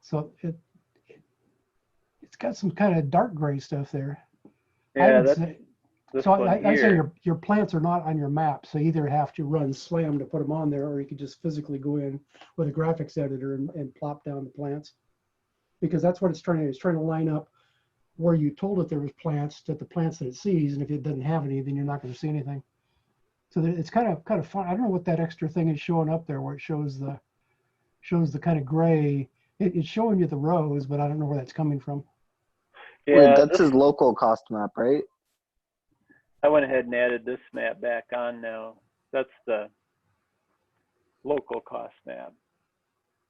So it's got some kind of dark gray stuff there. Yeah, I say your plants are not on your map, so you either have to run SLAM to put them on there, or you could just physically go in with a graphics editor and plop down the plants, because that's what it's trying to do. It's trying to line up where you told it there was plants to the plants that it sees, and if it doesn't have any, then you're not going to see anything. So it's kind of fun. I don't know what that extra thing is showing up there, where it shows the kind of gray. It's showing you the rows, but I don't know where that's coming from. Yeah, wait, that's his local cost map, right? I went ahead and added this map back on now. That's the local cost map.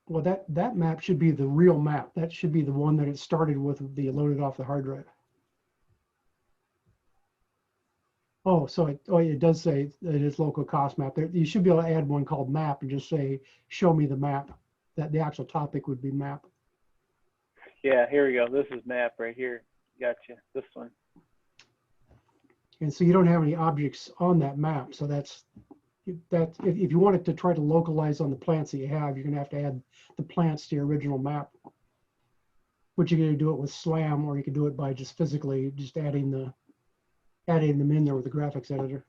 Well, that map should be the real map. That should be the one that it started with, the loaded off the hard drive. Oh, so it does say it is local cost map. There, you should be able to add one called map and just say, show me the map. That the actual topic would be map. Yeah, here we go. This is map right here. Gotcha. This one. And so you don't have any objects on that map. So that's if you wanted to try to localize on the plants that you have, you're going to have to add the plants to your original map. Which you're going to do it with SLAM, or you can do it by just physically just adding them in there with the graphics editor.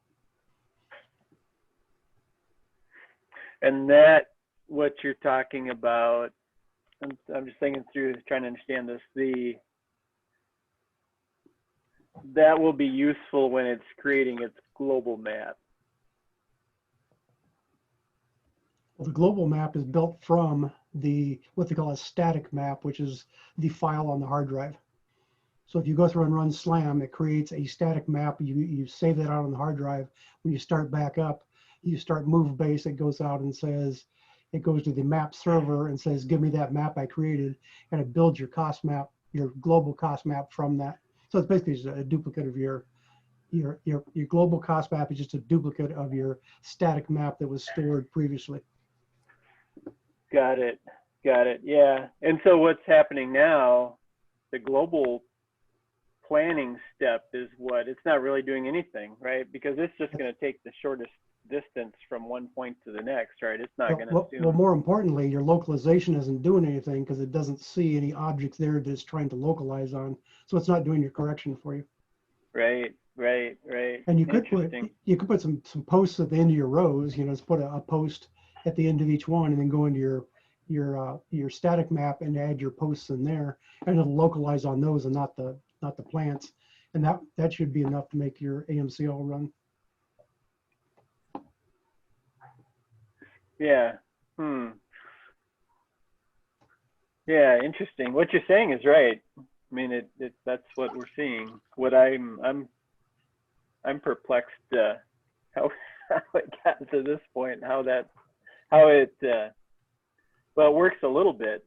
And that, what you're talking about, I'm just thinking through, trying to understand this. That will be useful when it's creating its global map. Well, the global map is built from what they call a static map, which is the file on the hard drive. So if you go through and run SLAM, it creates a static map. You save that out on the hard drive. When you start back up, you start move base, it goes out and says, it goes to the map server and says, give me that map I created, and it builds your cost map, your global cost map from that. So it's basically just a duplicate of your global cost map is just a duplicate of your static map that was stored previously. Got it. Yeah. And so what's happening now, the global planning step is what? It's not really doing anything, right? Because it's just going to take the shortest distance from one point to the next, right? It's not going to assume. Well, more importantly, your localization isn't doing anything because it doesn't see any objects there that it's trying to localize on. So it's not doing your correction for you. Right. And you could put some posts at the end of your rows, just put a post at the end of each one and then go into your static map and add your posts in there, and it'll localize on those and not the plants. And that should be enough to make your AMCL run. Yeah. Yeah, interesting. What you're saying is right. I mean, that's what we're seeing. What I'm perplexed how it got to this point. How it well, it works a little bit,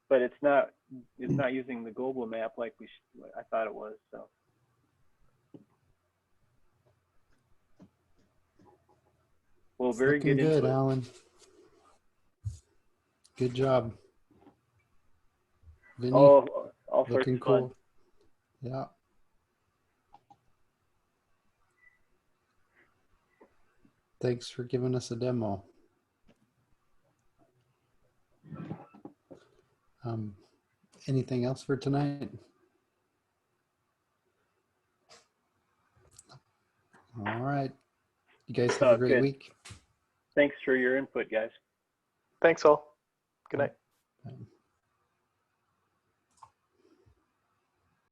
but it's not using the global map like I thought it was. So. Well, very Looking good good, input. Alan. Good job. Vinny, All sorts looking of fun. cool. Yeah. Thanks for giving us a demo. Anything else for tonight? All right. You guys have a great Good. week. Thanks for your input, guys. Thanks all. Good night. Bye.